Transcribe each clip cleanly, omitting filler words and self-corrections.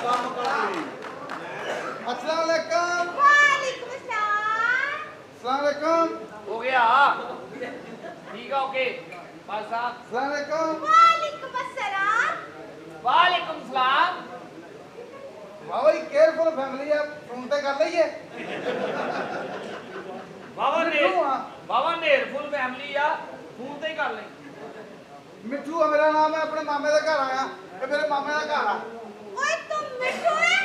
अस्सलाम वालेकुम। वालेकुम अस्सलाम। अस्सलाम वालेकुम। हो गया ठीक है ओके भाई साहब। अस्सलाम वालेकुम। वालेकुम अस्सलाम। वालेकुम सलाम। बाबा जी केयरफुल फैमिली है, फोन पे कर लईए। बाबा नेरफुल फैमिली आ फोन ते ही कर ले। मिठू है मेरा नाम है, अपने मामे का घर आया, ये मेरे मामे का घर है। ओए तुम मिठू है?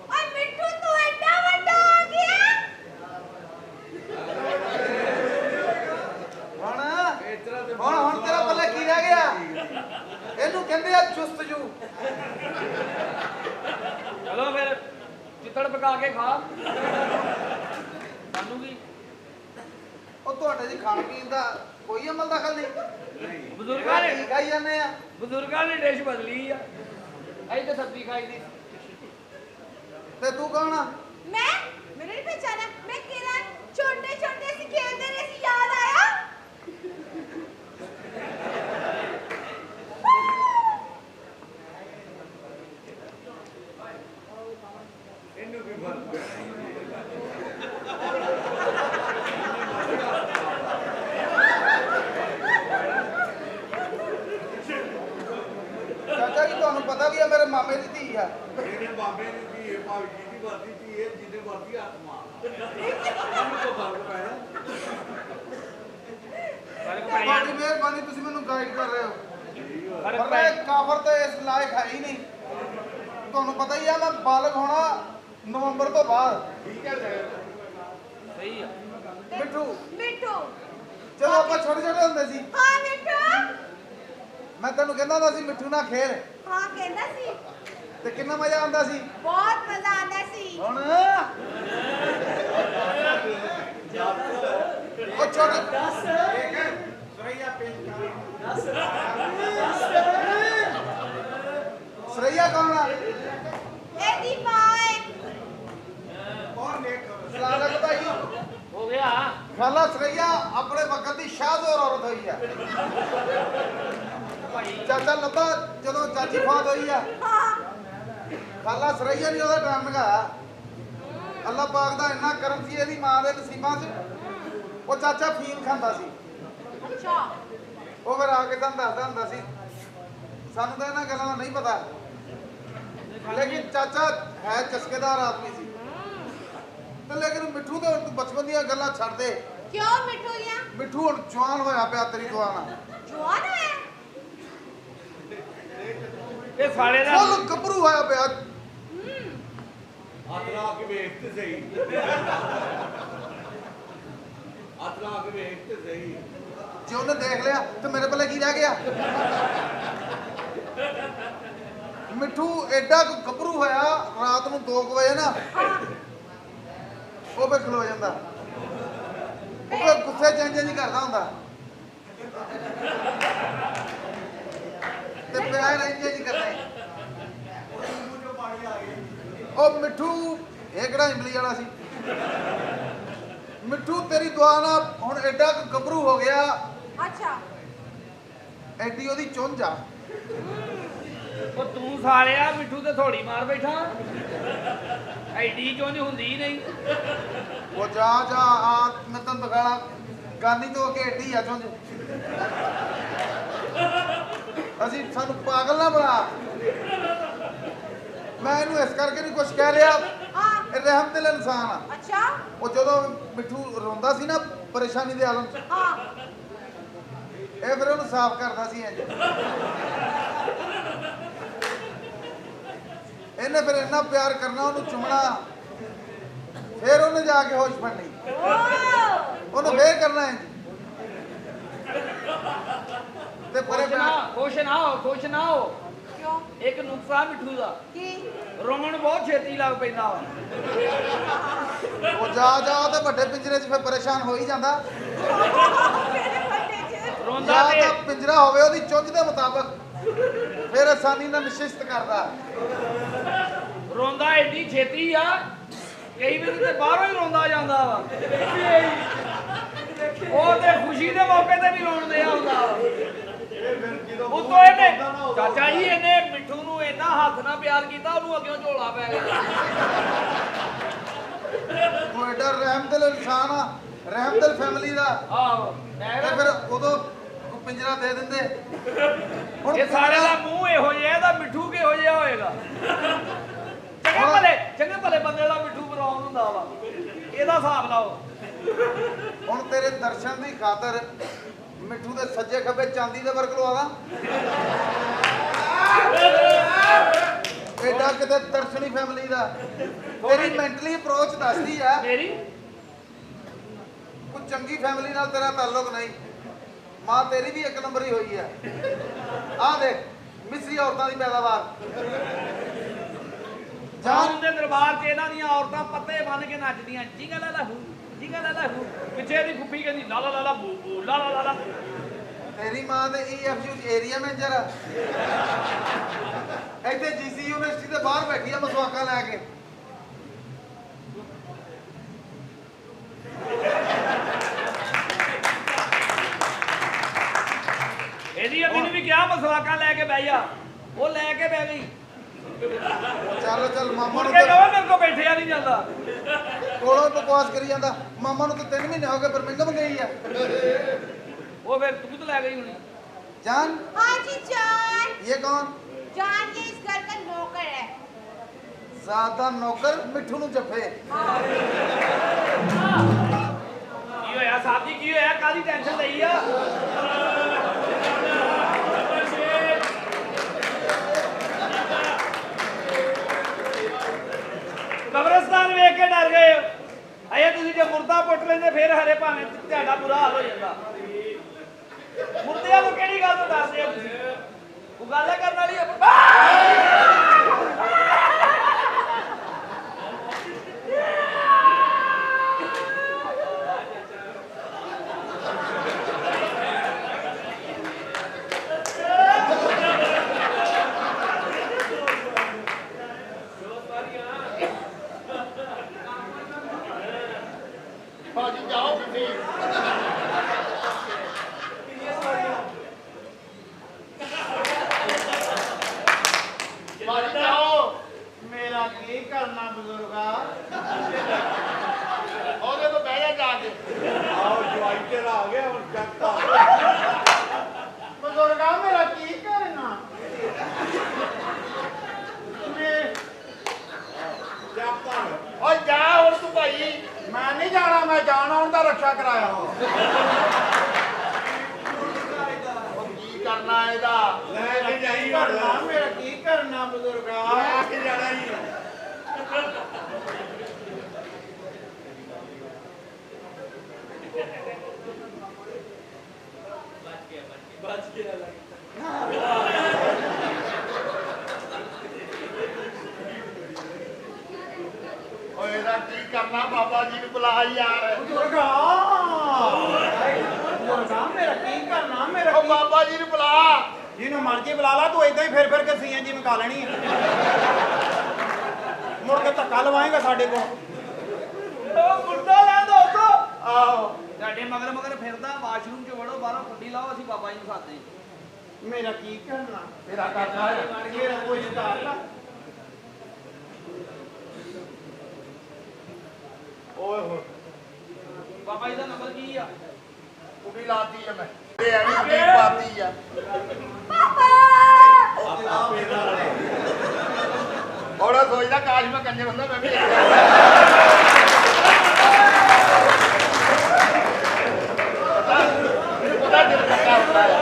ओए मिठू तू एडा बड़ा हो गया? ਹੁਣ ਤੇਰਾ ਪੱਲੇ ਕੀ ਰਹਿ ਗਿਆ? ਇਹਨੂੰ ਕਹਿੰਦੇ ਆ ਚੁਸਤਜੂ। चलो फिर चितड़ पका के खा सानू की ਉਹ ਤੁਹਾਡੇ ਜੀ ਖਾਣ ਪੀਣ ਦਾ ਕੋਈ ਅਮਲ ਦਖਲ ਨਹੀਂ। बुजुर्गा ने ਠੀਕ ਆਈ ਜਾਂਦੇ ਆ। बुजुर्गा ने डिश बदली आ अई तो सब्जी खाई दी। ਤੇ ਤੂੰ ਕੌਣ ਆ? मैं मैंने नहीं पहचाना। मैं किरण, छोटे छोटे से खेलते रहे से याद आया। ਚਾਚਾ ਜੀ ਤੁਹਾਨੂੰ ਪਤਾ ਵੀ ਆ ਮੇਰੇ ਮਾਮੇ ਦੀ ਧੀ ਆ। ਮੇਰੇ ਬਾਬੇ ਦੀ ਧੀ ਹੈ, ਭਾਵੇਂ ਜਿਹਦੀ ਵਰਦੀ ਧੀ ਹੈ, ਜਿਹਦੇ ਵਰਦੀ ਆਤਮਾ ਇਹਨੂੰ ਤੋਂ ਫਰਕ ਪੈਣਾ। फर्क ਤੁਹਾਡੀ पड़ेगा ਮਿਹਰਬਾਨੀ, ਤੁਸੀਂ ਮੈਨੂੰ ਗਾਈਡ ਕਰ ਰਹੇ ਹੋ। फर्क ਪਰ पड़ेगा ਇਹ ਕਾਫਰ ਤੇ ਇਸ ਲਾਇਕ ਹੈ ਹੀ ਨਹੀਂ। ਤੁਹਾਨੂੰ ਪਤਾ ਹੀ ਆ ਮੈਂ ਬਾਲਗ ਹੋਣਾ ਨਵੰਬਰ ਤੋਂ ਬਾਅਦ। ਠੀਕ ਹੈ सही है। ਮਿੱਠੂ मिठू। ਜਦੋਂ ਆਪਾਂ ਛੋਟੇ ਛੋਟੇ ਹੁੰਦੇ ਸੀ, हाँ मिठू। ਮੈਂ ਤੈਨੂੰ ਕਹਿੰਦਾ ਹੁੰਦਾ ਸੀ ਮਿੱਠੂ ਨਾਲ ਖੇਲ, हाँ कहना सी। ਤੇ ਕਿੰਨਾ ਮਜ਼ਾ ਆਉਂਦਾ ਸੀ। बहुत मजा आता सी। ਹੁਣ ਉਹ ਛੋਟੇ ਸਰਈਆ ਕੌਣ ਆ? एदी माँ है। ਸਲਾਮ ਅਲੈਕੁਮ ਭਾਈ। हो गया ਖਾਲਾ ਸਰਈਆ ਆਪਣੇ ਵਕਤ ਦੀ ਸ਼ਾਹਜ਼ੋਰ ਔਰਤ ਹੋਈ ਆ। भाई ਚਾਚਾ ਲੱਭਾ ਜਦੋਂ ਚਾਚੀ ਫੌਤ ਹੋਈ ਆ, हाँ। ਖਾਲਾ ਸਰਈਆ ਨੇ ਉਹਦਾ ਟਾਈਮ ਲਗਾਇਆ। ਅੱਲਾਹ ਪਾਕ ਦਾ ਇੰਨਾ ਕਰਮ ਸੀ ਇਹਦੀ ਮਾਂ ਦੇ ਨਸੀਬਾਂ 'ਚ। ਉਹ ਚਾਚਾ ਫੀਮ ਖਾਂਦਾ ਸੀ। अच्छा। ਉਹ ਫਿਰ ਆ ਕੇ ਤੁਹਾਨੂੰ ਦੱਸਦਾ ਹੁੰਦਾ ਸੀ। ਸਾਨੂੰ ਤਾਂ ਇਹਨਾਂ ਗੱਲਾਂ ਦਾ ਨਹੀਂ ਪਤਾ, ਲੇਕਿਨ ਚਾਚਾ ਹੈ ਚਸਕੇਦਾਰ ਆਦਮੀ ਸੀ। ਤੇ ਲੇਕਿਨ ਮਿੱਠੂ ਦੇ ਹੁਣ ਤੂੰ ਬਚਪਨ ਦੀਆਂ ਗੱਲਾਂ ਛੱਡ ਦੇ। क्यों मिठू या? ਮਿੱਠੂ ਹੁਣ ਜਵਾਨ ਹੋਇਆ ਪਿਆ ਤੇਰੀ ਦੁਆ ਨਾਲ। जवान है? ये साले दा ਫੁੱਲ ਗੱਭਰੂ ਹੋਇਆ ਪਿਆ। ਹੱਥ ਲਾ ਕੇ ਵੇਖ ਤੇ ਸਹੀ। ਹੱਥ ਲਾ ਕੇ ਵੇਖ ਤੇ ਸਹੀ। ਜੇ ਉਹਨੇ ਦੇਖ ਲਿਆ ਤੇ ਮੇਰੇ ਪੱਲੇ ਕੀ ਰਹਿ ਗਿਆ? ਮਿੱਠੂ ਐਡਾ ਕੁ ਗੱਭਰੂ ਹੋਇਆ, ਰਾਤ ਨੂੰ 2 ਵਜੇ ਨਾ ਉਹ ਵੀ ਖਲੋ ਜਾਂਦਾ। ਉਹ ਫਿਰ ਗੁੱਸੇ ਚ ਇੰਝ ਨਹੀਂ ਕਰਦਾ ਹੁੰਦਾ, ਤੇ ਪਿਆਰ ਇੰਝ ਨਹੀਂ ਕਰਦਾ। ਉਹ ਮਿੱਠੂ ਇਹ ਕਿਹੜਾ ਇਮਲੀ ਵਾਲਾ ਸੀ? ਮਿੱਠੂ ਤੇਰੀ ਦੁਆ ਨਾਲ ਹੁਣ ਐਡਾ ਕੁ ਗੱਭਰੂ ਹੋ ਗਿਆ, अच्छा। ਐਡੀ ਉਹਦੀ ਚੁੰਝ ਆ। ਉਹ ਤੂੰ ਸਾਲਿਆ ਮਿੱਠੂ ਤੇ ਥੋੜੀ ਮਾਰ ਬੈਠਾ ਐਡੀ ਚੁੰਝ ਹੁੰਦੀ ਹੀ ਨਹੀਂ। ਉਹ ਜਾ ਆ ਮੈਂ ਤੈਨੂੰ ਦਿਖਾਣਾ ਗਾਨੀ ਤੋਂ ਕਿ ਐਡੀ ਆ ਚੁੰਝ। ਅਸੀਂ ਸਾਨੂੰ ਪਾਗਲ ਨਾ ਬਣਾ। ਮੈਂ ਇਹਨੂੰ ਇਸ ਕਰਕੇ ਨਹੀਂ ਕੁਛ ਕਹਿ ਰਿਹਾ, हाँ। ਇਹ ਰਹਿਮਤੁਲ ਇਨਸਾਨ ਆ। अच्छा। ਉਹ ਜਦੋਂ ਮਿੱਠੂ ਰੋਂਦਾ ਸੀ ਨਾ ਪਰੇਸ਼ਾਨੀ ਦੇ ਆਲਮ 'ਚ, हाँ। ਇਹ ਫਿਰ ਉਹਨੂੰ ਸਾਫ਼ ਕਰਦਾ ਸੀ ਇੰਝ। ਇਹਨੇ ਫਿਰ ਇੰਨਾ ਪਿਆਰ ਕਰਨਾ, ਉਹਨੂੰ ਚੁੰਮਣਾ, ਫਿਰ ਉਹਨੇ ਜਾ ਕੇ ਹੋਸ਼ ਫੜਨੀ। ओह। ਉਹਨੂੰ ਫੇਰ ਕਰਨਾ ਇੰਝ ਤੇ ਪਰੇ ਖੁਸ਼ ਨਾ ਹੋ क्यों? ਇੱਕ ਨੁਕਸਾ ਮਿੱਠੂ ਦਾ की? ਰੋਣ ਬਹੁਤ ਛੇਤੀ ਲੱਗ ਪੈਂਦਾ ਵਾ। ਉਹ ਜਾ ਤੇ ਵੱਡੇ ਪਿੰਜਰੇ 'ਚ ਫਿਰ ਪਰੇਸ਼ਾਨ ਹੋ ਹੀ ਜਾਂਦਾ। ਰੋਂਦਾ ਜਾਂ ਤੇ ਤਾਂ ਪਿੰਜਰਾ ਹੋਵੇ ਉਹਦੀ ਚੁੰਝ ਦੇ ਮੁਤਾਬਕ, ਫਿਰ ਆਸਾਨੀ ਨਾਲ ਨਿਸ਼ਚਿਤ ਕਰਦਾ। ਰੋਂਦਾ ਐਡੀ ਛੇਤੀ ਆ ਕਈ ਵਾਰੀ ਤੇ ਬਾਹਰੋਂ ਹੀ ਰੋਂਦਾ ਜਾਂਦਾ ਵਾ। ਉਹ ਤੇ ਖੁਸ਼ੀ ਦੇ ਮੌਕੇ ਤੇ ਵੀ ਰੋਣ ਦਿਆ ਹੁੰਦਾ ਵਾ। ਉਤੋਂ ਇਹਨੇ ਚਾਚਾ ਜੀ ਇਹਨੇ ਮਿੱਠੂ ਨੂੰ ਏਦਾਂ ਹੱਥ ਨਾਲ ਪਿਆਰ ਕੀਤਾ ਉਹਨੂੰ ਅੱਗਿਓਂ ਝੋਲਾ ਪੈ ਗਿਆ। ਉਹ ਐਡਾ ਰਹਿਮਦਿਲ ਇਨਸਾਨ ਆ, ਰਹਿਮਦਿਲ ਫੈਮਿਲੀ ਦਾ। ਆਹੋ ਤੇ ਫਿਰ ਉਦੋਂ ਪਿੰਜਰਾ ਦੇ ਦਿੰਦੇ। ਹੁਣ ਇਹ ਸਾਰਿਆਂ ਦਾ ਮੂੰਹ ਇਹੋ ਜਿਹਾ, ਇਹਦਾ ਮਿੱਠੂ ਕਿਹੋ ਜਿਹਾ ਹੋਏਗਾ? ਚੰਗੇ ਭਲੇ ਬੰਦੇ ਦਾ ਮਿੱਠੂ ਬਰਾਉਨ ਹੁੰਦਾ ਵਾ, ਇਹਦਾ ਹਿਸਾਬ ਲਾਓ। ਹੁਣ ਤੇਰੇ ਦਰਸ਼ਨ ਦੀ ਖਾਤਰ ਮਿੱਠੂ ਦੇ ਸੱਜੇ ਖੱਬੇ ਚਾਂਦੀ ਦੇ ਵਰਕ ਲਵਾਦਾ। ਐਡਾ ਕਿਤੇ ਦਰਸ਼ਨੀ ਫੈਮਿਲੀ ਦਾ। ਤੇਰੀ ਮੈਂਟਲੀ ਅਪਰੋਚ ਦੱਸਦੀ ਆ ਮੇਰੀ ਕੋਈ ਚੰਗੀ ਫੈਮਿਲੀ ਨਾਲ ਤੇਰਾ ਤਾਲੁਕ ਨਹੀਂ। ਮਾਂ ਤੇਰੀ ਵੀ ਇੱਕ ਨੰਬਰ ਹੀ ਹੋਈ ਆ। ਆਹ ਦੇਖ ਮਿਸਰੀ ਔਰਤਾਂ ਦੀ ਪੈਦਾਵਾਰ। ਜਾਨ ਦੇ ਦਰਬਾਰ 'ਚ ਇਹਨਾਂ ਦੀਆਂ ਔਰਤਾਂ ਪੱਤੇ ਬੰਨ ਕੇ ਨੱਚਦੀਆਂ, ਜੀਗਾ ਲਾ ਲਾ ਹੂ, ਜੀਗਾ ਲਾ ਲਾ ਹੂ। ਪਿੱਛੇ ਦੀ ਫੁੱਫੀ ਕਹਿੰਦੀ ਲਾ ਲਾ ਲਾ ਲਾ ਬੂ ਬੂ ਲਾ ਲਾ ਲਾ ਲਾ। ਤੇਰੀ ਮਾਂ ਤੇ EFU ਚ ਏਰੀਆ ਮੈਨੇਜਰ ਆ। ਇੱਥੇ GC ਯੂਨੀਵਰਸਿਟੀ ਦੇ ਬਾਹਰ ਬੈਠੀ ਆ ਮਸਵਾਕਾਂ ਲੈ ਕੇ। ਇਹਦੀ ਅੱਗੇ ਨੂੰ ਵੀ ਕਿਹਾ ਮਸਵਾਕਾਂ ਲੈ ਕੇ ਬਹਿ ਜਾ, ਉਹ ਲੈ ਕੇ ਬਹਿ ਗਈ। ਚੱਲ ਚੱਲ ਮਾਮਾ ਮੁੜ ਨੂੰ ਕੇ ਕਹੋ ਮੇਰੇ ਕੋਲ ਬੈਠਿਆ ਨਹੀਂ ਜਾਂਦਾ। ਕੋਲੋਂ ਬਕਵਾਸ ਕਰੀ ਜਾਂਦਾ। ਮਾਮਾ ਨੂੰ ਤਾਂ 3 ਮਹੀਨੇ ਹੋ ਗਏ ਬਰਮਿੰਘਮ ਗਈ ਆ। ਉਹ ਫਿਰ ਤੂੰ ਤਾਂ ਲੈ ਗਈ ਹੋਣੀ। जान हाँ जी जान। ये कौन? जान ये इस घर का नौकर है। ज्यादा नौकर मिठू नु जफे। ਕੀ ਹੋਇਆ ਸਾਹਿਬ ਜੀ, ਕੀ ਹੋਇਆ? ਕਾਹਦੀ ਟੈਨਸ਼ਨ ਲਈ ਆ? ਕਬਰਸਤਾਨ ਵੇਖ ਕੇ ਡਰ ਗਏ ਹੋ? ਅਜੇ ਤੁਸੀਂ ਜੇ ਮੁਰਦਾ ਪੁੱਟ ਲੈਂਦੇ ਫਿਰ ਹਰੇ ਭਾਵੇਂ ਤੁਹਾਡਾ ਬੁਰਾ ਹਾਲ ਹੋ ਜਾਂਦਾ। ਮੁਰਦਿਆਂ ਨੂੰ ਕਿਹੜੀ ਗੱਲ ਤੋਂ ਡਰਦੇ ਹੋ ਤੁਸੀਂ? ਉਹ ਗੱਲ ਕਰਨ ਵਾਲੀ ਭਾਜੀ ਜਾਓ ਤੁਸੀਂ ਭਾਜੀ ਜਾਓ। ਮੇਰਾ ਕੀ ਕਰਨਾ ਬਜ਼ੁਰਗਾ? ਉਹਦੇ ਤੋਂ ਬਹਿ ਜਾ ਕੇ। ਆਓ ਜਵਾਈ ਤੇਰਾ ਆ ਗਿਆ ਹੁਣ ਚੱਕਾ। ਬਜ਼ੁਰਗਾ ਮੇਰਾ ਕੀ ਕਰਨਾ? ਚੱਕਾ ਓਏ ਜਾ ਹੁਣ ਤੂੰ ਭਾਈ। ਮੈਂ ਨਹੀਂ ਜਾਣਾ, ਮੈਂ ਜਾਣ ਆਉਣ ਦਾ ਰੱਖਿਆ ਕਰਾਇਆ। ਉਹ ਕੀ ਕਰਨਾ ਇਹਦਾ? ਲੈ ਕੇ ਜਾਈ ਕਰਨਾ ਹੁਣ। ਮੇਰਾ ਕੀ ਕਰਨਾ ਬਜ਼ੁਰਗਾ? ਲੈ ਕੇ ਜਾਣਾ ਹੀ। ਓਏ ਇਹਦਾ ਕੀ ਕਰਨਾ? ਬਾਬਾ ਜੀ ਨੂੰ ਬੁਲਾ ਯਾਰ। ਬਜ਼ੁਰਗਾ ਬਜ਼ੁਰਗਾ ਮੇਰਾ ਕੀ ਕਰਨਾ? ਮੇਰਾ ਉਹ ਕੀ? ਬਾਬਾ ਜੀ ਨੂੰ ਬੁਲਾ। ਜਿਹਨੂੰ ਮਰਜ਼ੀ ਬੁਲਾ ਲਾ, ਤੂੰ ਏਦਾਂ ਹੀ ਫਿਰ ਕੇ CNG ਮਕਾ ਲੈਣੀ ਹੈ। ਮੁੜ ਕੇ ਧੱਕਾ ਲਵਾਏਗਾ ਸਾਡੇ ਕੋਲ। ਉਹ ਮੁਰਦਾ ਲੈ ਦੋ ਉਤੋਂ। ਆਹੋ ਤੁਹਾਡੇ ਮਗਰ ਮਗਰ ਫਿਰਦਾ, ਵਾਸ਼ਰੂਮ 'ਚ ਵੜੋ, ਬਾਹਰੋਂ ਕੁੰਡੀ ਲਾਓ, ਅਸੀਂ ਬਾਬਾ ਜੀ ਨੂੰ ਸਾਦੇ। ਮੇਰਾ ਕੀ ਕਰਨਾ? ਤੇਰਾ ਕਰਨਾ ਹੈ। ਮੇਰਾ ਕੋਈ ਕਰ ਲਾ। ਓਏ ਹੋਏ ਬਾਬਾ ਜੀ ਦਾ ਨੰਬਰ ਕੀ ਆ? ਕੁੜੀ ਲਾਤੀ ਆ ਮੈਂ। ਤੇ ਐਵੇਂ ਕੀ ਪਾਤੀ ਆ? पापा। ਹੁਣ ਸੋਚਦਾ ਕਾਸ਼ ਮੈਂ ਕੰਜਰ ਹੁੰਦਾ ਮੈਂ ਵੀ ਪਤਾ ਦਿਲ ਕੱਟਾ ਹੁੰਦਾ ਹੈ।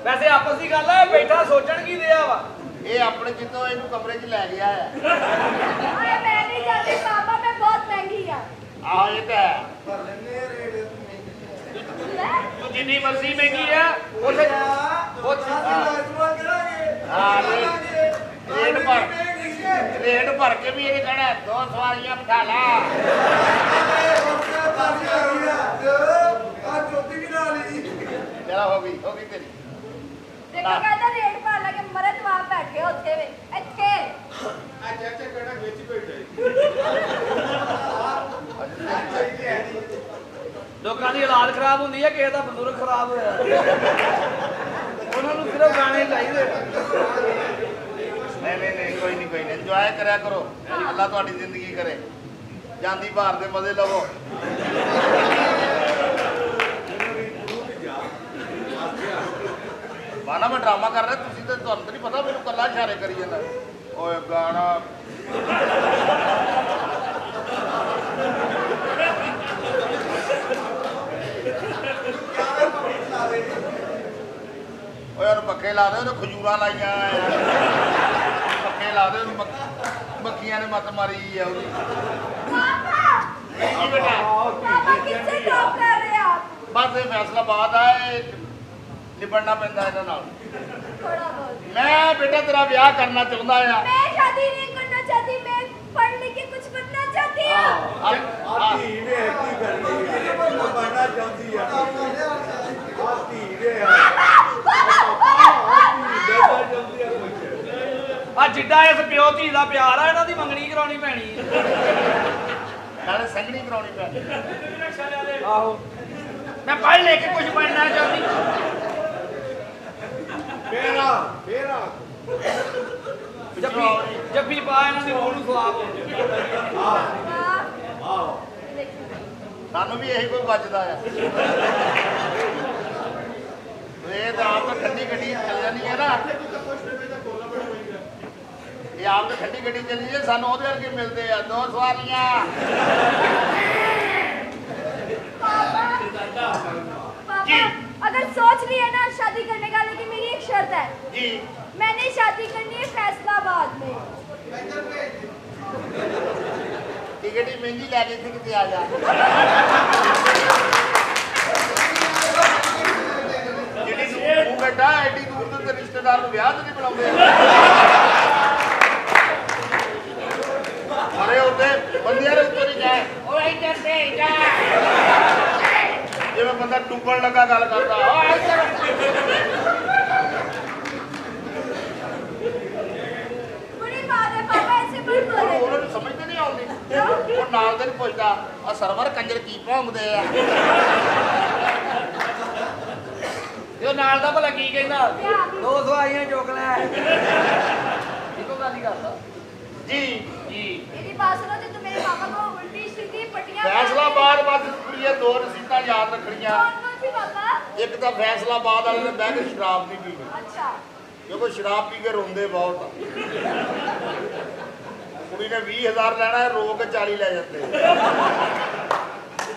ਵੈਸੇ ਆਪਸ ਦੀ ਗੱਲ ਹੈ, ਬੈਠਾ ਸੋਚਣ ਕੀ ਦਿਆ ਵਾ? ਇਹ ਆਪਣੇ ਜਿੱਤੋਂ ਇਹਨੂੰ ਕਮਰੇ 'ਚ ਲੈ ਗਿਆ ਆ। अरे मैं नहीं जाती पापा, मैं बहुत महंगी है। ਆਹ ਇਹ ਤਾਂ ਹੈ। ਤੂੰ ਜਿੰਨੀ ਮਰਜ਼ੀ ਮਹਿੰਗੀ ਆ, ਉੱਥੇ ਹਾਂ ਰੇਟ ਭਰ ਕੇ ਵੀ ਇਹ ਕਹਿਣਾ 2 ਸਵਾਰੀਆਂ ਬਿਠਾ ਲਾ। ਚਲਾ ਹੋ ਗਈ ਤੇਰੀ। देखो कहता रेट पा लगे मरद वहां बैठे होते हुए अच्छे। ਲੋਕਾਂ ਦੀ ਔਲਾਦ ਖਰਾਬ ਹੁੰਦੀ ਹੈ, ਕਿਸੇ ਦਾ ਬੰਦੂਕ ਖਰਾਬ ਹੋਇਆ। ਉਹਨਾਂ ਨੂੰ ਸਿਰਫ ਗਾਣੇ ਚਾਹੀਦੇ ਨਹੀਂ ਕੋਈ ਨਹੀਂ ਇੰਜੋਏ ਕਰਿਆ ਕਰੋ ਅੱਲਾ ਤੁਹਾਡੀ ਜ਼ਿੰਦਗੀ ਕਰੇ ਜਾਂਦੀ ਬਾਹਰ ਦੇ ਮਜ਼ੇ ਲਵੋ ਮਾਨਾ ਮੈਂ ਡਰਾਮਾ ਕਰ ਰਿਹਾ ਤੁਸੀਂ ਤੇ ਤੁਹਾਨੂੰ ਤਾਂ ਨਹੀਂ ਪਤਾ ਮੈਨੂੰ ਕੱਲਾ ਇਸ਼ਾਰੇ ਕਰੀ ਜਾਂਦਾ ਓਏ ਗਾਣਾ ਓਏ ਉਹਨੂੰ ਪੱਖੇ ਲਾ ਦੇ ਉਹਨੇ ਖਜੂਰਾਂ ਲਾਈਆਂ ਪੱਖੇ ਲਾ ਦੇ ਉਹਨੂੰ ਮੱਖੀਆਂ ਨੇ ਮੱਤ ਮਾਰੀ ਆ ਉਹਦੀ ਪਾਪਾ ਜੀ ਬੇਟਾ पापा किससे टॉप कर रहे हैं आप ਬਸ ਇਹ ਫੈਸਲਾ ਬਾਅਦ ਆ ਇਹ ਨਿਬੜਨਾ ਪੈਂਦਾ ਇਹਨਾਂ ਨਾਲ थोड़ा बहुत ਮੈਂ ਬੇਟਾ ਤੇਰਾ ਵਿਆਹ ਕਰਨਾ ਚਾਹੁੰਦਾ ਆ मैं शादी नहीं करना चाहती मैं पढ़ लिख के कुछ बनना चाहती हूँ ਆ ਧੀ ਨੇ ਕੀ ਕਰਨੀ ਹੈ ਬਣਨਾ ਚਾਹੁੰਦੀ ਆ ਆ ਧੀ ਨੇ ਬੇਟਾ ਚਾਹੁੰਦੀ ਆ ਕੁਝ ਆ ਜਿੱਡਾ ਇਸ ਪਿਓ ਧੀ ਦਾ ਪਿਆਰ ਆ ਇਹਨਾਂ ਦੀ ਮੰਗਣੀ ਕਰਾਉਣੀ ਪੈਣੀ ਨਾਲੇ ਸੰਗਣੀ ਕਰਾਉਣੀ ਪੈਂਦੀ ਆਹੋ ਮੈਂ ਪੜ੍ਹ ਲੈ ਕੇ ਕੁਝ ਬਣਨਾ ਚਾਹੁੰਦੀ ਫੇਰਾ ਜੱਫੀ ਪਾ ਇਹਨਾਂ ਦੀ ਰੂਹ ਨੂੰ ਸਵਾਬ ਆਓ ਸਾਨੂੰ ਵੀ ਇਹੀ ਕੋਈ ਬਚਦਾ ਆ ਇਹ ਤਾਂ ਆਪ ਤਾਂ ਠੰਡੀ ਗੱਡੀ ਚੱਲ ਜਾਂਦੀ ਹੈ ਨਾ ਇਹ ਆਪ ਤਾਂ ਠੰਡੀ ਗੱਡੀ ਚੱਲੀ ਜੇ ਸਾਨੂੰ ਉਹਦੇ ਵਰਗੇ ਮਿਲਦੇ ਆ 2 ਸਵਾਰੀਆਂ पापा अगर सोच लिया ना शादी करने का लेकिन मेरी एक शर्त है ਜੀ मैंने शादी करनी है फैसलाबाद में ਟਿਕਟ ਹੀ ਮਹਿੰਗੀ ਲੈ ਕੇ ਇੱਥੇ ਕਿਤੇ ਆ ਜਾ ਜਿਹੜੀ ਤੂੰ ਬੇਟਾ ਐਡੀ ਦੂਰ ਤੋਂ ਤੇ ਰਿਸ਼ਤੇਦਾਰ ਨੂੰ ਵਿਆਹ ਤੇ ਨਹੀਂ ਬੁਲਾਉਂਦੇ ਅਰੇ ਉੱਤੇ ਬੰਦਿਆਂ ਦੇ ਉੱਤੇ ਨਹੀਂ ਜਾਏ ਓਏ ਇੱਧਰ ਤੇ ਜਾ ਜਿਵੇਂ ਬੰਦਾ ਡੁੱਬਣ ਲੱਗਾ ਗੱਲ ਕਰਦਾ ਓਏ ਇੱਧਰ बड़ी बात है पापा ऐसे मत बोले ਉਹਨਾਂ ਨੂੰ ਸਮਝ ਤੇ ਨਹੀਂ ਆਉਂਦੀ ਉਹ ਨਾਲ ਦੇ ਨੂੰ ਪੁੱਛਦਾ ਆ ਸਰਵਰ ਕੰਜਰ ਕੀ ਭੌਂਕਦੇ ਆ ਤੇ ਉਹ ਨਾਲ ਦਾ ਭਲਾ ਕੀ ਕਹਿੰਦਾ 2 ਸਵਾਈਆਂ ਚੁੱਕ ਲੈ ਇੱਕੋ ਗੱਲ ਹੀ ਕਰਦਾ ਜੀ ਜੀ मेरी बात सुनो तो मेरे पापा को उल्टी सीधी पट्टियां ਫੈਸਲਾਬਾਦ ਬਸ ਕੁੜੀਏ 2 ਰਸੀਦਾਂ ਯਾਦ ਰੱਖਣੀਆਂ कौन सी पापा ਇੱਕ ਤਾਂ ਫੈਸਲਾਬਾਦ ਵਾਲੇ ਨੇ ਬਹਿ ਕੇ ਸ਼ਰਾਬ ਨਹੀਂ ਪੀਣੀ अच्छा ਕਿਉਂਕਿ ਸ਼ਰਾਬ ਪੀ ਕੇ ਰੋਂਦੇ ਬਹੁਤ ਆ ਕੁੜੀ ਨੇ 20000 ਲੈਣਾ ਹੈ ਰੋ ਕੇ 40 ਲੈ ਜਾਂਦੇ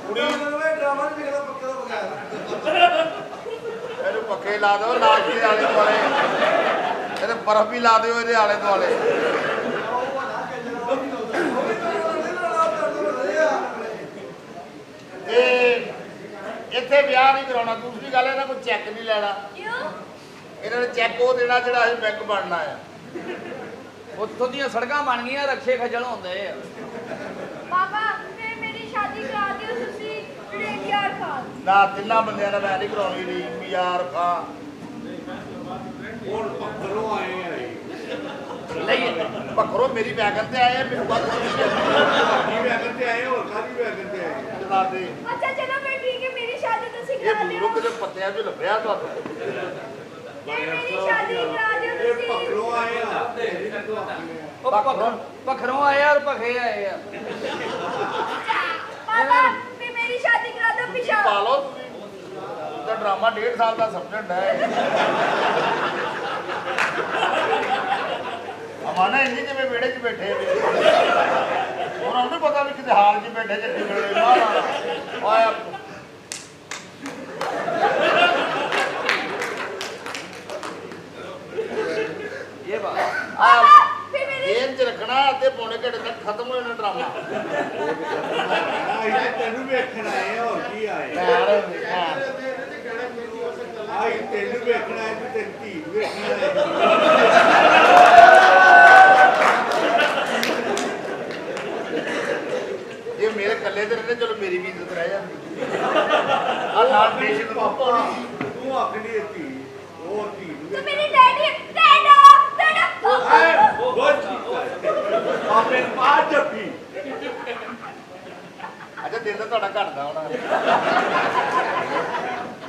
ਕੁੜੀ ਡਰਾਮਾ ਨਹੀਂ ਵੇਖਦਾ ਪੱਕੇ ਦਾ ਬਗੈਰ ਇਹਨੂੰ ਪੱਕੇ ਲਾ ਦਿਓ ਨਾਸ਼ਤੇ ਦੇ ਆਲੇ ਦੁਆਲੇ ਇਹਦੇ ਬਰਫ਼ ਵੀ ਲਾ ਦਿਓ ਇਹਦੇ ਆਲੇ ਦੁਆਲੇ ਤੇ ਇੱਥੇ ਵਿਆਹ ਨਹੀਂ ਕਰਾਉਣਾ ਦੂਸਰੀ ਗੱਲ ਇਹਨਾਂ ਕੋਲ ਚੈੱਕ ਨਹੀਂ ਲੈਣਾ क्यों ਇਹਨਾਂ ਨੇ ਚੈੱਕ ਉਹ ਦੇਣਾ ਜਿਹੜਾ ਅਸੀਂ ਬੈਂਕ ਬਣਨਾ ਆ ਉੱਥੋਂ ਦੀਆਂ ਸੜਕਾਂ ਬਣ ਗਈਆਂ ਰਕਸ਼ੇ ਖੱਜਲ ਹੁੰਦੇ ਆ पापा फिर मेरी शादी करा दियो तुसी रेडियर खान ਨਾ ਤਿੰਨਾਂ ਬੰਦਿਆਂ ਦਾ ਮੈਂ ਨਹੀਂ ਕਰਾਉਣੀ ਰੀ ਪੀਆਰ ਖਾਂ ਹੁਣ ਪੱਕਰੋਂ ਆਏ ਆ ਲਈਏ ਭਖਰੋ ਮੇਰੀ ਵੈਗਨ ਤੇ ਆਏ ਆ, ਮੈਨੂੰ ਬਾਤ ਨਹੀਂ ਕੀ ਵੈਗਨ ਤੇ ਆਏ ਹੋਰ ਕਾਦੀ ਵੈਗਨ ਤੇ ਆਏ ਜਨਾ ਦੇ अच्छा चलो फिर ठीक है मेरी शादी तुसी ਇਹ करा ਬੂਰੋ दियो ਕਿਤੇ ਪੱਤਿਆਂ 'ਚ ਲੱਭਿਆ ਤੁਹਾਨੂੰ ये मेरी शादी करा दियो ਇਹ तुसी ਪੱਕਰੋਂ ਆਏ ਆ ਉਹ ਪਖਰੋਂ ਆਏ ਆ ਔਰ ਭਖੇ ਆਏ ਆ पापा फिर मेरी शादी करा दो ਤੁਸੀਂ पिछा ਪਾ ਲਓ ਤੁਸੀਂ ਤਾਂ ਡਰਾਮਾ 1.5 ਸਾਲ ਦਾ ਸਮਝਣ ਹੈ ਅਮਾਨਾ ਇੰਨੀ ਜਿਵੇਂ ਵਿਹੜੇ 'ਚ ਬੈਠੇ ਵੀ ਉਹਨਾਂ ਨੂੰ ਪਤਾ ਵੀ ਕਿਤੇ ਹਾਲ 'ਚ ਬੈਠੇ ਜੇ ਟਿਕੜੇ ਮਾਰਾ ਆਇਆ ਇਹ ਬਾਤ पापा फिर मेरी ਜੇਲ੍ਹ 'ਚ ਰੱਖਣਾ ਅੱਧੇ ਪੌਣੇ ਘੰਟੇ ਤੱਕ ਖਤਮ ਹੋ ਜਾਣਾ ਡਰਾਮਾ ਆਏ ਤੈਨੂੰ ਵੇਖਣ ਆਏ ਆ, ਹੋਰ ਕੀ ਆਏ ਆਈ ਤੈਨੂੰ ਵੇਖਣਾ ਹੈ ਤੇ ਤੇਰੀ ਧੀ ਨੂੰ ਵੇਖਣਾ ਹੈ ਇਹ ਮੇਰੇ ਇਕੱਲੇ ਤੇ ਰਹਿੰਦੇ ਚਲੋ ਮੇਰੀ ਵੀ ਇੱਜ਼ਤ ਰਹਿ ਜਾਂਦੀ ਆ ਨਾਲ ਬੇਸ਼ੱਕ ਪਾਪਾ ਤੂੰ ਆਪਣੀ ਧੀ ਉਹ ਧੀ ਨੂੰ तो ਵੇਖਣਾ मेरी डैडी डैडा डैडा ਬਹੁਤ ਠੀਕ ਆਪੇ ਬਾਤ ਜੱਫੀ ਅੱਛਾ ਦਿਲ ਤਾਂ ਤੁਹਾਡਾ ਘਟਦਾ ਹੋਣਾ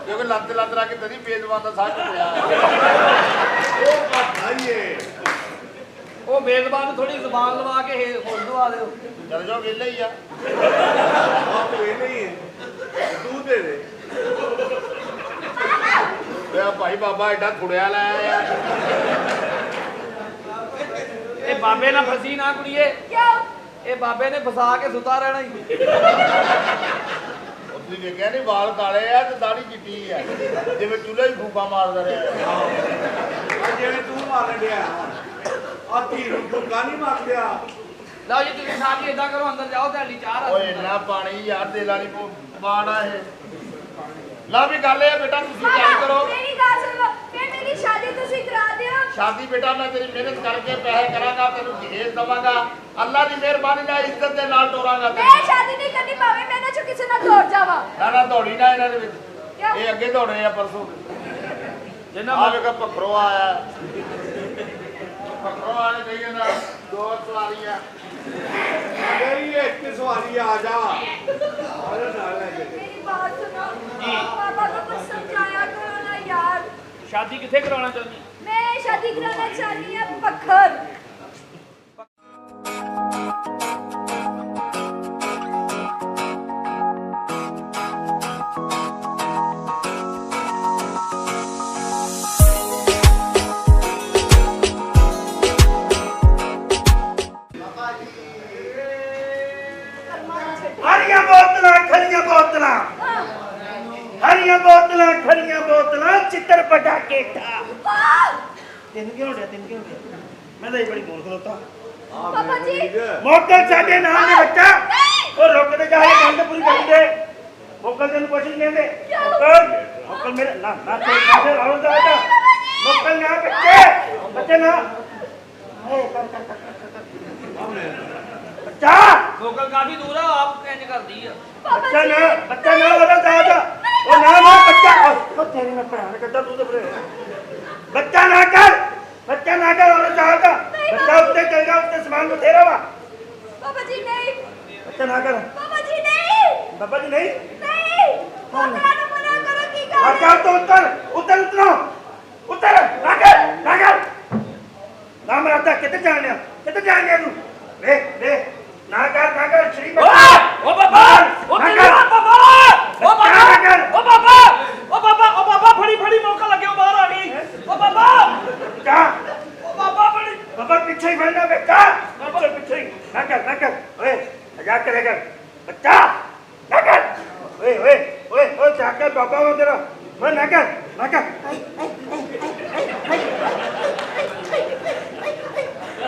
ਕਿਉਂਕਿ ਲੱਤ ਰਾ ਕੇ ਤੇਰੀ ਬੇਜ਼ਬਾਨ ਦਾ ਸਾਹ ਪਿਆ ਉਹ ਭਾਈਏ ਉਹ ਮੇਜ਼ਬਾਨ ਨੂੰ ਥੋੜੀ ਜ਼ਬਾਨ ਲਵਾ ਕੇ ਹੋਰ ਦਵਾ ਦਿਓ। ਚੱਲ ਜਾਓ ਵਿਹਲੇ ਹੀ ਆ ਆਹ ਤੂੰ ਇਹ ਨਹੀਂ ਹੈ ਤੂੰ ਦੇ ਦੇ ਤੇ ਭਾਈ ਬਾਬਾ ਐਡਾ ਥੁੜਿਆ ਲੈ ਆਇਆ ਇਹ ਬਾਬੇ ਨਾਲ ਫਸੀ ਨਾ ਕੁੜੀਏ, ਕਿਉਂ? ਇਹ ਬਾਬੇ ਨੇ ਫਸਾ ਕੇ ਸੁਤਾ ਰਹਿਣਾ ਹੀ। ਉਹ ਤੁਸੀਂ ਵੇਖਿਆ ਨਹੀਂ ਵਾਲ ਕਾਲੇ ਆ ਤੇ ਦਾੜੀ ਚਿੱਟੀ ਆ ਜਿਵੇਂ ਚੁੱਲ੍ਹੇ 'ਚ ਫੂਕਾ ਮਾਰਦਾ ਰਿਹਾ ਆ ਜਿਵੇਂ ਤੂੰ ਮਾਰਨ ਡਿਆ ਆ ਧੀ ਨੂੰ ਫੁੱਕਾ ਨਹੀਂ ਮਾਰਦਿਆ ਲਓ ਜੀ ਤੁਸੀਂ ਸਾਡੀ ਏਦਾਂ ਕਰੋ, ਅੰਦਰ ਜਾਓ ਤੁਹਾਡੀ ਚਾਹ ਓਏ ਰੱਖ। ਇੰਨਾ ਪਾਣੀ ਯਾਰ ਦਿਲ ਵਾਲੀ ਬਾਣਾ ਇਹ ਲਾ ਵੀ ਗੱਲ ਇਹ ਬੇਟਾ ਤੁਸੀਂ ਤਿਆਰੀ ਕਰੋ ਮੇਰੀ ਗੱਲ ਸੁਣੋ, ਫਿਰ ਮੇਰੀ ਸ਼ਾਦੀ ਤੁਸੀਂ ਕਰਾ ਦਿਓ। ਸ਼ਾਦੀ ਬੇਟਾ ਮੈਂ ਤੇਰੀ ਮਿਹਨਤ ਕਰਕੇ ਪੈਸੇ ਕਰਾਂਗਾ ਤੈਨੂੰ ਜਹੇਜ਼ ਦਵਾਂਗਾ ਅੱਲਾ ਦੀ ਮਿਹਰਬਾਨੀ ਨਾਲ ਇੱਜ਼ਤ ਦੇ ਨਾਲ ਤੋਰਾਂਗਾ ਮੈਂ ਸ਼ਾਦੀ ਨਹੀਂ ਕਰਨੀ, ਭਾਵੇਂ ਮੈਂ ਇਹਨਾਂ ਚੋਂ ਕਿਸੇ ਨਾਲ ਦੌੜ ਜਾਵਾਂ। ਨਾ ਦੌੜੀ ਨਾ ਇਹਨਾਂ ਦੇ ਵਿੱਚ ਕਿਉਂ? ਇਹ ਅੱਗੇ ਦੌੜੇ ਆ ਪਰਸੋਂ ਜਿੰਨਾ ਆ ਵੇਖਾ ਪਖਰੋ ਆਇਆ ਪਖਰੋ ਆਣੇ ਕਹੀ ਨਾ ਦੋ ਸਵਾਰੀਆਂ ਗਈ ਇੱਕ ਸਵਾਰੀ ਆ ਜਾ ਆਰੇ ਨਾਲ ਲੈ ਕੇ ਮੇਰੀ ਬਾਤ ਸੁਣੋ ਜੀ। ਪਾਪਾ ਨੂੰ ਕੁਝ ਸਮਝਾਇਆ ਕਰੋ ਨਾ ਯਾਰ। ਸ਼ਾਦੀ ਕਿੱਥੇ ਕਰਾਉਣਾ ਚਾਹੁੰਦੀ? ਮੈਂ ਸ਼ਾਦੀ ਕਰਾਉਣਾ ਚਾਹਨੀ ਹਾਂ ਪੱਖਰ। ਹਰੀਆਂ ਬੋਤਲਾਂ ਖਰੀਆਂ ਬੋਤਲਾਂ ਹਰੀਆਂ ਬੋਤਲਾਂ ਖਰੀਆਂ ਬੋਤਲਾਂ ਚਿੱਤਰ ਪਟਾਕੇ ਠਾ ਤੈਨੂੰ ਕਿਉਂ ਹੋ ਗਿਆ ਮੈਂ ਤਾਂ ਇਹ ਬੜੀ ਬੋਲ ਖਲੋਤਾ ਪਾਪਾ ਜੀ। ਮੋਕਲ ਸਾਡੇ ਨਾਲ ਦੇ ਬੱਚਾ ਨਹੀਂ। ਉਹ ਰੁਕ ਤੇ ਜਾ ਕੇ ਗੱਲ ਪੂਰੀ ਕਰ ਦੇ ਮੋਕਲ ਤੈਨੂੰ ਕੁਛ ਨਹੀਂ ਕਹਿੰਦੇ ਮੋਕਲ ਮੇਰੇ ਨਾ ਤੇ ਕਾਹਦੇ ਲਾਉਣ ਦਾ ਮੋਕਲ ਨਾ ਬੱਚੇ ਨਾ ਬੱਚਾ ਲੋਕਲ ਕਾਫੀ ਦੂਰ ਆ, ਆਪ ਇੰਜ ਕਰਦੀ ਆ। ਬੱਚਾ ਨਾ ਉਹਦਾ ਦਾਦਾ ਉਹ ਨਾ ਬੱਚਾ ਤੇਰੇ ਨਾਲ ਭਰਾ ਨੇ ਕੱਢਾ ਤੂੰ ਤੇ ਭਰੇ ਬੱਚਾ ਨਾ ਕਰ ਉਹਦਾ ਦਾਦਾ ਬੱਚਾ ਉੱਤੇ ਚੱਲ ਜਾ ਉੱਤੇ ਸਮਾਨ ਬਥੇਰਾ ਵਾ ਪਾਪਾ ਜੀ ਨਹੀਂ। ਬੱਚਾ ਨਾ ਕਰ ਪਾਪਾ ਜੀ ਨਹੀਂ। ਬਾਬਾ ਜੀ ਨਹੀਂ ਨਹੀਂ। ਪਾਪਾ ਨੂੰ ਮਨਾ ਕਰੋ, ਕੀ ਗੱਲ ਹੈ? ਆਕਾਰ ਤੋਂ ਉਤਰੋ ਉੱਤਰ ਨਾ ਕਰ ਨਾ ਮਰਾਤਾ ਕਿੱਥੇ ਜਾਣਿਆ ਤੂੰ ਵੇ ਨਾ ਕਰ ਸ਼੍ਰੀ ਓ ਬਾਬਾ! ਓ ਬਾਬਾ ਫੜੀ ਮੌਕਾ ਲੱਗਿਆ ਬਾਹਰ ਆ ਗਈ। ਓ ਬਾਬਾ ਫੜੀ। ਬਾਬਾ ਪਿੱਛੇ ਹੀ ਫੜਨਾ ਬੱਚਾ ਪਿੱਛੇ ਹੀ ਨਾ ਕਰ ਓਏ ਮਜ਼ਾਕ ਕਰੇ ਕਰ ਬੱਚਾ ਨਾ ਕਰ ਓਏ ਚਾਕਰ ਬਾਬਾ ਉਹ ਤੇਰਾ ਓਏ ਨਾ ਕਰ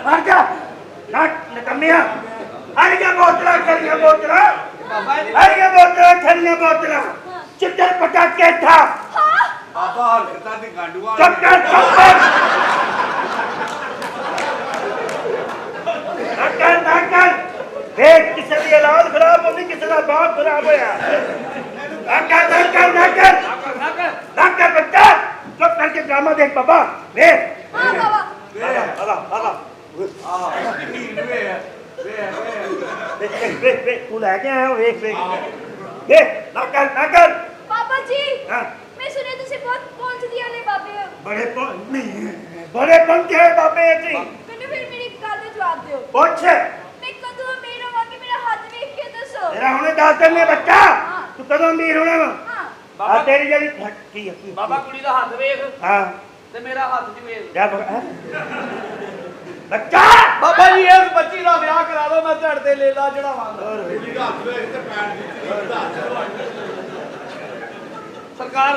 ਆ ਜਾ ਨਾ ਨਕਮਿਆ ਹਰੀਆਂ ਬੋਤਲਾਂ ਖਰੀਆਂ ਬੋਤਲਾਂ ਹਰੀਆਂ ਬੋਤਲਾਂ ਖਰੀਆਂ ਬੋਤਲਾਂ ਚਿੱਟਰ ਪਟਾਕੇ ਠਾ ਬਾਬਾ ਹਲਕਤਾ ਦੀ ਗਾਂਡੂਆ ਚੱਕਰ ਨਾ ਕਰ ਵੇਖ ਕਿਸੇ ਦੀ ਔਲਾਦ ਖਰਾਬ ਹੋਣੀ ਕਿਸੇ ਦਾ ਬਾਪ ਖਰਾਬ ਹੋਇਆ ਨਾ ਕਰ ਬੱਚਾ ਚੁੱਪ ਕਰਕੇ ਡਰਾਮਾ ਦੇਖ ਬਾਬਾ ਵੇਖ ਹਾਂ ਬਾਬਾ। ਆਗਾ ਵੇਖ ਤੂੰ ਲੈ ਕੇ ਆਇਆ ਵੇਖ ਨਾ ਕਰ ਪਾਪਾ ਜੀ ਹਾਂ ਮੈਂ ਸੁਣਿਆ ਤੁਸੀਂ ਬਹੁਤ ਪਹੁੰਚਦੀਆਂ ਨੇ ਬਾਬੇ। ਬੜੇ ਪੰਕੇ ਬਾਬੇ ਜੀ ਮੈਨੂੰ ਫਿਰ ਮੇਰੀ ਇੱਕ ਗੱਲ ਦਾ ਜਵਾਬ ਦਿਓ। ਪੁੱਛ ਮੈਂ ਕਦੋਂ ਅਮੀਰ ਹੋਵਾਂਗੀ, ਮੇਰਾ ਹੱਥ ਵੇਖ ਕੇ ਦੱਸੋ। ਤੇਰਾ ਹੁਣੇ ਦੱਸ ਦਿੰਨੇ ਬੱਚਾ ਤੂੰ ਕਦੋਂ ਅਮੀਰ ਹੋਣਾ ਵਾ ਹਾਂ। ਆ ਤੇਰੀ ਜਿਹੜੀ ਕੀ ਬਾਬਾ ਕੁੜੀ ਦਾ ਹੱਥ ਵੇਖ ਹਾਂ ਤੇ ਮੇਰਾ ਹੱਥ ਚ ਵੇਖ। ਜਾ ਬੱਚਾ ਬਾਬਾ ਜੀ ਇਸ ਬੱਚੀ ਦਾ ਵਿਆਹ ਕਰਾ ਦਿਓ, ਮੈਂ ਝੜ ਤੇ ਲੇਲਾ ਚੜਾਵਾਂਗਾ। ਜਿਹਦਾ ਹੱਥ ਵੇਖ ਤੇ ਪੈਣ ਦੀ ਸਰਕਾਰ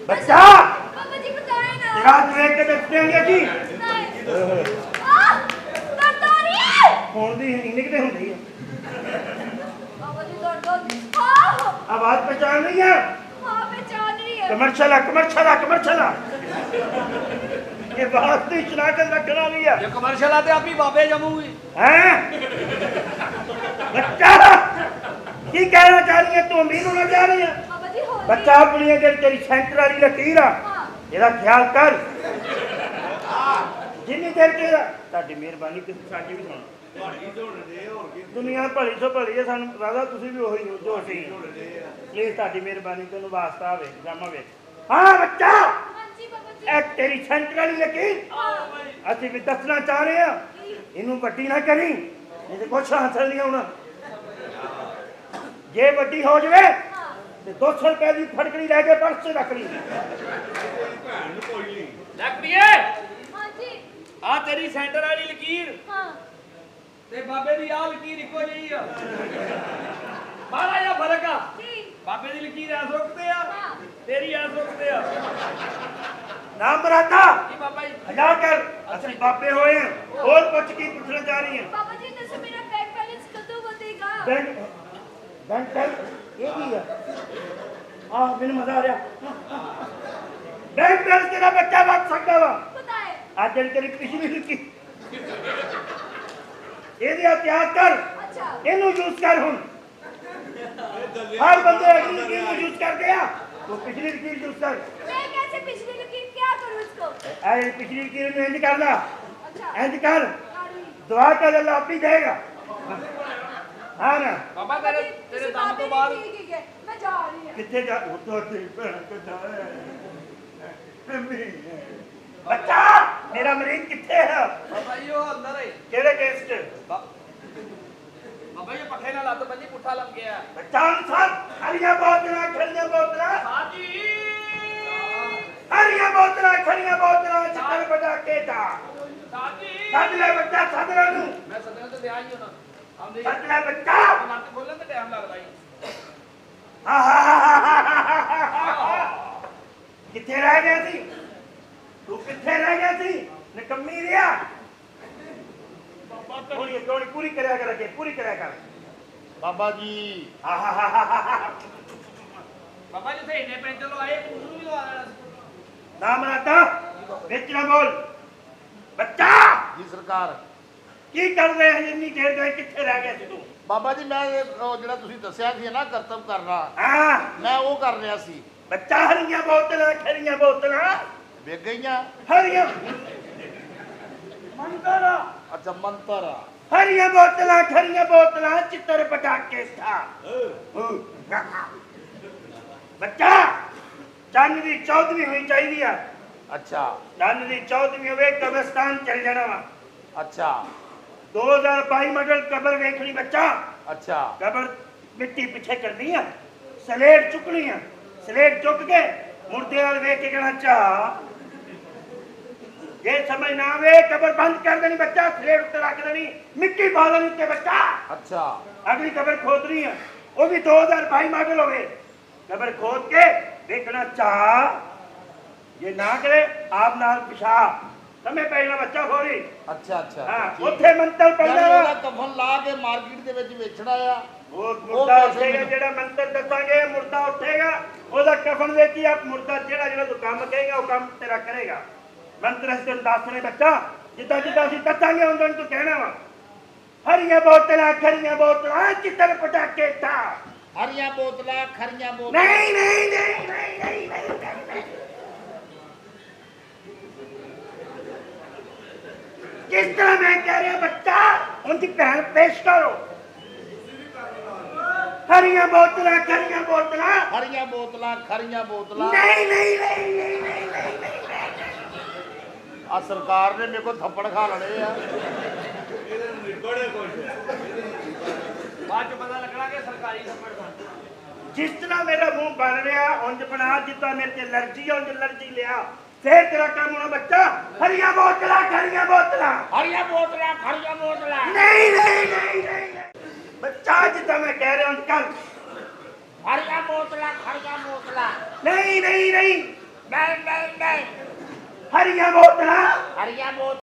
ਬੱਚਾ ਪਾਪਾ ਜੀ ਬਤਾਏ ਨਾ। ਤੇਰਾ ਹੱਥ ਵੇਖ ਕੇ ਦੱਸਣਗੇ ਜੀ ਨਹੀਂ। ਦਰਦਾਰੀ। ਹੁਣ ਦੀ ਇੰਨੀ ਕਿਤੇ ਹੁੰਦੀ ਹੈ ਪਾਪਾ ਜੀ ਦਰਦਾਰੀ। ਹਾਂ ਆਵਾਜ਼ ਪਛਾਣ ਨਹੀਂ ਆ ਪਹਿਚਾਨ ਰਹੀ ਹੈ। ਕਮਰਸ਼ਲਾ ਇਹ ਬਾਤ ਦੀ ਸ਼ਨਾਖਤ ਰੱਖਣਾ ਨਹੀਂ ਆ ਜੇ ਕਮਰਸ਼ਲ ਆ ਤੇ ਆਪੀ ਬਾਬੇ ਜਮੂਗੀ। ਹੈ ਬੱਚਾ ਕੀ ਕਹਿਣਾ ਚਾਹ ਰਹੀ ਹੈ ਤੂੰ ਅਮੀਰ ਹੋਣਾ ਚਾਹ ਰਹੀ ਹੈ ਪਾਪਾ ਜੀ ਹੋ ਬੱਚਾ ਆਪਣੀ ਜਿਹੜੀ ਤੇਰੀ ਸੈਂਟਰ ਵਾਲੀ ਲਕੀਰ ਆ ਹਾਂ। ਇਹਦਾ ਖਿਆਲ ਕਰ ਜਿੰਨੀ ਦੇਰ ਤੇਰਾ ਤੁਹਾਡੀ ਮਿਹਰਬਾਨੀ ਕਿ ਸਾਡੀ ਵੀ ਸੁਣ ਭਾੜੀ ਢੋਣਦੇ ਹੋਰ ਕੀ ਦੁਨੀਆ ਭਲੀ ਤੋਂ ਭਲੀ ਹੈ ਸਾਨੂੰ ਰਾਦਾ ਤੁਸੀਂ ਵੀ ਉਹੀ ਹੋ ਜੋ ਅਸੀਂ ਢੋਣਦੇ ਆ ਪਲੀਜ਼ ਤੁਹਾਡੀ ਮਿਹਰਬਾਨੀ ਤੈਨੂੰ ਵਾਸਤਾ ਆਵੇ ਡਰਾਮਾ ਵੇ ਹਾਂ ਬੱਚਾ ਹਾਂਜੀ ਬਾਬਾ ਜੀ ਇਹ ਤੇਰੀ ਸੈਂਟਰ ਵਾਲੀ ਲਕੀਰ ਅਸੀਂ ਵੀ ਦੱਸਣਾ ਚਾਹ ਰਹੇ ਹਾਂ ਇਹਨੂੰ ਵੱਡੀ ਨਾ ਕਰੀ ਨਹੀਂ ਤੇ ਕੁਛ ਹਾਸਲ ਨਹੀਂ ਹੋਣਾ ਜੇ ਵੱਡੀ ਹੋ ਜਵੇ ਤੇ 200 ਰੁਪਏ ਦੀ ਫੜਕੜੀ ਲੈ ਕੇ ਪਰਸ 'ਚ ਰੱਖ ਲਈ ਭੈਣ ਨੂੰ ਕੋਈ ਨਹੀਂ ਲੱਕੜੀਏ ਹਾਂਜੀ ਆ ਤੇਰੀ ਸੈਂਟਰ ਵਾਲੀ ਲਕੀਰ ਹਾਂ ਤੇ ਬਾਬੇ ਦੀ ਆ ਲਕੀਰ ਇੱਕੋ ਜਿਹੀ ਆ ਮਾੜਾ ਜਿਹਾ ਫਰਕ ਆ ਕੀ ਬਾਬੇ ਦੀ ਲਕੀਰ ਐਸ ਰੁਕਦੇ ਆ ਹਾਂ ਤੇਰੀ ਐਸ ਰੁਕਦੇ ਆ ਨਾਮ ਬਰਾਤਾ ਕੀ ਬਾਬਾ ਜੀ ਹਲਾ ਕਰ ਅਸੀਂ ਬਾਪੇ ਹੋਏ ਹਾਂ ਹੋਰ ਪੁੱਛ ਕੀ ਪੁੱਛਣਾ ਚਾਹ ਰਹੀ ਹਾਂ ਬਾਬਾ ਜੀ ਦੱਸੋ ਮੇਰਾ ਬੈਂਕ ਬੈਲੈਂਸ ਕਦੋਂ ਵਧੇਗਾ ਬੈਂਕ ਬੈਂਕ ਇਹ ਕੀ ਆ ਮੈਨੂੰ ਮਜ਼ਾ ਆ ਰਿਹਾ ਬੈਂਕ ਬੈਂਕ ਤੇਰਾ ਬੱਚਾ ਵੱਧ ਸਕਦਾ ਵਾ ਪਤਾ ਹੈ ਅੱਜ ਜਿਹੜੀ ਤੇਰੀ ਪਿਛਲੀ ਲਿਖੀ ਇਹਦੀ ਇਤਿਹਾਸ ਕਰ ਅੱਛਾ ਇਹਨੂੰ ਯੂਜ਼ ਕਰ ਹੁਣ ਹਰ ਬੰਦੇ ਅਗਲੀ ਲਕੀਰ ਨੂੰ ਯੂਜ਼ ਕਰਦੇ ਆ ਤੂੰ ਪਿਛਲੀ ਲਕੀਰ ਯੂਜ਼ ਕਰ मैं कैसे पिछली लकीर क्या करूं इसको ਇਹ ਪਿਛਲੀ ਲਕੀਰ ਨੂੰ ਇੰਜ ਕਰ ਲਾ अच्छा ਇੰਜ ਕਰ कारी। ਦੁਆ ਕਰ ਅੱਲਾ ਆਪੀ ਦੇਗਾ ਹਾਂ ਨਾ ਬਾਬਾ बाबा ਤੇਰੇ जी, ਤੇਰੇ किसी ਦਮ बात ਤੋਂ ही ਬਾਅਦ नहीं ठीक है मैं जा रही हूं ਕਿੱਥੇ ਜਾ ਉਹ ਤੋਂ ਤੇ ਭੈਣ ਕਿੱਥੇ ਬੱਚਾ ਮੇਰਾ ਮਰੀਜ਼ ਕਿੱਥੇ ਹੈ ਬਾਬਾ ਜੀ ਉਹ ਅੰਦਰ ਹੈ ਕਿਹੜੇ ਕੇਸ 'ਚ ਬਾਬਾ ਜੀ ਪੱਖੇ ਨਾਲ ਲੱਤ ਬੰਨੀ ਪੁੱਠਾ ਲੱਗ ਗਿਆ ਬੱਚਾ ਅਨਸਰ ਹਰੀਆਂ ਬੋਤਲਾਂ ਖੜੀਆਂ ਬੋਤਲਾਂ ਸਾਜੀ ਹਰੀਆਂ ਬੋਤਲਾਂ ਖੜੀਆਂ ਬੋਤਲਾਂ ਚਿੱਤਰ ਬਜਾ ਕੇ ਜਾ ਸਾਜੀ ਸੱਦ ਲੈ ਬੱਚਾ ਸੱਦ ਲੈ ਨੂੰ ਮੈਂ ਸੱਦਣਾ ਤੇ ਦਿਆ ਹੀ ਹੋਣਾ ਆਉਂਦੇ ਸੱਦ ਲੈ ਬੱਚਾ ਲੱਤ ਖੋਲਣ ਤੇ ਟਾਈਮ ਲੱਗਦਾ ਜੀ ਕਿੱਥੇ ਰਹਿ ਗਿਆ ਸੀ ਤੂੰ ਕਿੱਥੇ ਰਹਿ ਗਿਆ ਸੀ ਨਿਕੰਮੀ ਰਿਆ ਥੋੜੀ ਥੋੜੀ ਪੂਰੀ ਕਰਿਆ ਕਰ ਅੱਗੇ ਪੂਰੀ ਕਰਿਆ ਕਰ ਬਾਬਾ ਜੀ ਬਾਬਾ ਜੀ ਥੇ ਇੰਨੇ ਪੈਂਚਰ ਲਵਾਏ ਉਸ ਨੂੰ ਵੀ ਲਵਾ ਲੈਣਾ ਸੀ ਨਾਮ ਰਾਤਾ ਵਿੱਚ ਨਾ ਬੋਲ ਬੱਚਾ ਜੀ ਸਰਕਾਰ ਕੀ ਕਰ ਰਹੇ ਹੈ ਇੰਨੀ ਦੇਰ ਗਏ ਕਿੱਥੇ ਰਹਿ ਗਿਆ ਸੀ ਤੂੰ ਬਾਬਾ ਜੀ ਮੈਂ ਉਹ ਜਿਹੜਾ ਤੁਸੀਂ ਦੱਸਿਆ ਸੀ ਨਾ ਕਰਤੱਵ ਕਰਨਾ ਹਾਂ ਮੈਂ ਉਹ ਕਰ ਰਿਹਾ ਸੀ ਬੱਚਾ ਹਰੀਆਂ ਬੋਤਲਾਂ ਖਰੀਆਂ ਬੋਤਲਾਂ ਵਿਕ ਗਈਆਂ ਹਰੀਆਂ ਮੰਦਰ ਅੱਛਾ ਮੰਤਰ ਆ। ਹਰੀਆਂ ਬੋਤਲਾਂ ਖਰੀਆਂ ਬੋਤਲਾਂ ਚਿੱਤਰ ਪਟਾਕੇ ਸਾ ਬੱਚਾ ਚੰਨ ਦੀ 14ਵੀਂ ਹੋਈ ਚਾਹੀਦੀ ਆ ਅੱਛਾ ਚੰਨ ਦੀ 14ਵੀਂ ਹੋਵੇ ਕਬਰਸਤਾਨ ਚਲ ਜਾਣਾ ਵਾ ਅੱਛਾ 2022 ਮਾਡਲ ਕਬਰ ਵੇਖਣੀ ਬੱਚਾ ਅੱਛਾ ਕਬਰ ਮਿੱਟੀ ਪਿੱਛੇ ਕਰਨੀ ਆ ਸਲੇਟ ਚੁੱਕਣੀ ਆ ਸਲੇਟ ਚੁੱਕ ਕੇ ਮੁਰਦੇ ਵਾਲ ਵੇਖ ਕੇ ਕਹਿਣਾ ਚਾ ਜੇ ਸਮਝ ਨਾ ਆਵੇ ਕਬਰ ਬੰਦ ਕਰ ਦੇਣੀ ਬੱਚਾ ਸਲੇਟ ਉੱਤੇ ਰੱਖ ਦੇਣੀ ਮਿੱਟੀ ਪਾ ਦੇਣੀ ਉੱਤੇ ਬੱਚਾ ਅੱਛਾ ਅਗਲੀ ਕਬਰ ਖੋਦਣੀ ਆ ਉਹ ਵੀ 2022 ਮਾਡਲ ਹੋਵੇ ਕਬਰ ਖੋਦ ਕੇ ਦੇਖਣਾ ਚਾ ਜੇ ਨਾ ਕਰੇ ਆਪ ਨਾਲ ਪਿਸ਼ਾਬ ਸਮੇਂ ਪੈਣਾ ਬੱਚਾ ਹੋਰੀ ਅੱਛਾ ਅੱਛਾ ਹਾਂ ਠੀਕ। ਉੱਥੇ ਮੰਤਰ ਯਾਨੀ ਪੜਦਾ ਉਹਦਾ ਕਫਨ ਲਾ ਕੇ ਮਾਰਕੀਟ ਦੇ ਵਿੱਚ ਵੇਚਣਾ ਆ ਉਹ ਮੁਰਦਾ ਪੈਸੇ ਉੱਠੇਗਾ ਮੈਨੂੰ- ਜਿਹੜਾ ਮੰਤਰ ਦੱਸਾਂਗੇ ਮੁਰਦਾ ਉੱਠੇਗਾ ਉਹਦਾ ਕਫਨ ਵੇਚੀ ਆਪ ਮੁਰਦਾ ਜਿਹੜਾ ਤੂੰ ਕੰਮ ਕਹੇਗਾ ਉਹ ਕੰਮ ਤੇਰਾ ਕਰੇਗਾ ਮੰਤਰ ਅਸੀਂ ਤੈਨੂੰ ਦੱਸਣੇ ਬੱਚਾ ਜਿੱਦਾਂ ਜਿੱਦਾਂ ਅਸੀਂ ਦੱਸਾਂਗੇ ਉਹਨਾਂ ਨੂੰ ਤੂੰ ਕਹਿਣਾ ਵਾ ਹਰੀਆਂ ਬੋਤਲਾਂ ਖਰੀਆਂ ਬੋਤਲਾਂ ਚਿੱਤਰ ਪਟਾਕੇ ਤਾਂ ਹਰੀਆਂ ਬੋਤਲਾਂ ਖਰੀਆਂ ਬੋਤਲਾਂ ਨਹੀਂ ਨਹੀਂ ਨਹੀਂ ਨਹੀਂ ਨਹੀਂ ਨਹੀਂ ਕਿਸ ਤਰ੍ਹਾਂ ਮੈਂ ਕਹਿ ਰਿਹਾ ਬੱਚਾ ਉਹਦੀ ਭੈਣ ਪੇਸ਼ ਕਰੋ ਹਰੀਆਂ ਬੋਤਲਾਂ ਖਰੀਆਂ ਬੋਤਲਾਂ ਹਰੀਆਂ ਬੋਤਲਾਂ ਖਰੀਆਂ ਬੋਤਲਾਂ ਨਹੀਂ ਨਹੀਂ ਨਹੀਂ ਨਹੀਂ ਨਹੀਂ ਨਹੀਂ ਨਹੀਂ ਆ ਸਰਕਾਰ ਨੇ ਮੇਰੇ ਕੋਲ ਥੱਪੜ ਖਾ ਲੜੇ ਆ ਇਹਦੇ ਨੂੰ ਬੜੇ ਖੁਸ਼ ਬਾਅਦ ਚ ਪਤਾ ਲੱਗਣਾ ਕਿ ਸਰਕਾਰੀ ਥੱਪੜ ਖਾਂਦੇ ਜਿਸ ਤਰ੍ਹਾਂ ਮੇਰਾ ਮੂੰਹ ਬਣ ਰਿਹਾ ਉਂਝ ਬਣਾ ਜਿੱਦਾਂ ਮੇਰੇ ਤੇ ਅਲਰਜੀ ਉਂਝ ਅਲਰਜੀ ਲਿਆ ਫੇਰ ਤੇਰਾ ਕੰਮ ਹੋਣਾ ਬੱਚਾ ਹਰੀਆਂ ਬੋਤਲਾਂ ਖਰੀਆਂ ਬੋਤਲਾਂ ਹਰੀਆਂ ਬੋਤਲਾਂ ਖਰੀਆਂ ਬੋਤਲਾਂ ਨਹੀਂ ਨਹੀਂ ਨਹੀਂ ਨਹੀਂ ਬੱਚਾ ਜਿੱਦਾਂ ਮੈਂ ਕਹਿ ਰਿਹਾ ਉਂਝ ਕਰ ਹਰੀਆਂ ਬੋਤਲਾਂ ਖਰੀਆਂ ਬੋਤਲਾਂ ਨਹੀਂ ਨਹੀਂ ਨਹੀਂ ਨਹੀਂ ਨਹੀਂ ਨਹੀਂ ਹਰੀਆਂ ਬੋਤਲਾਂ ਹਰੀਆਂ ਬੋਤਲਾਂ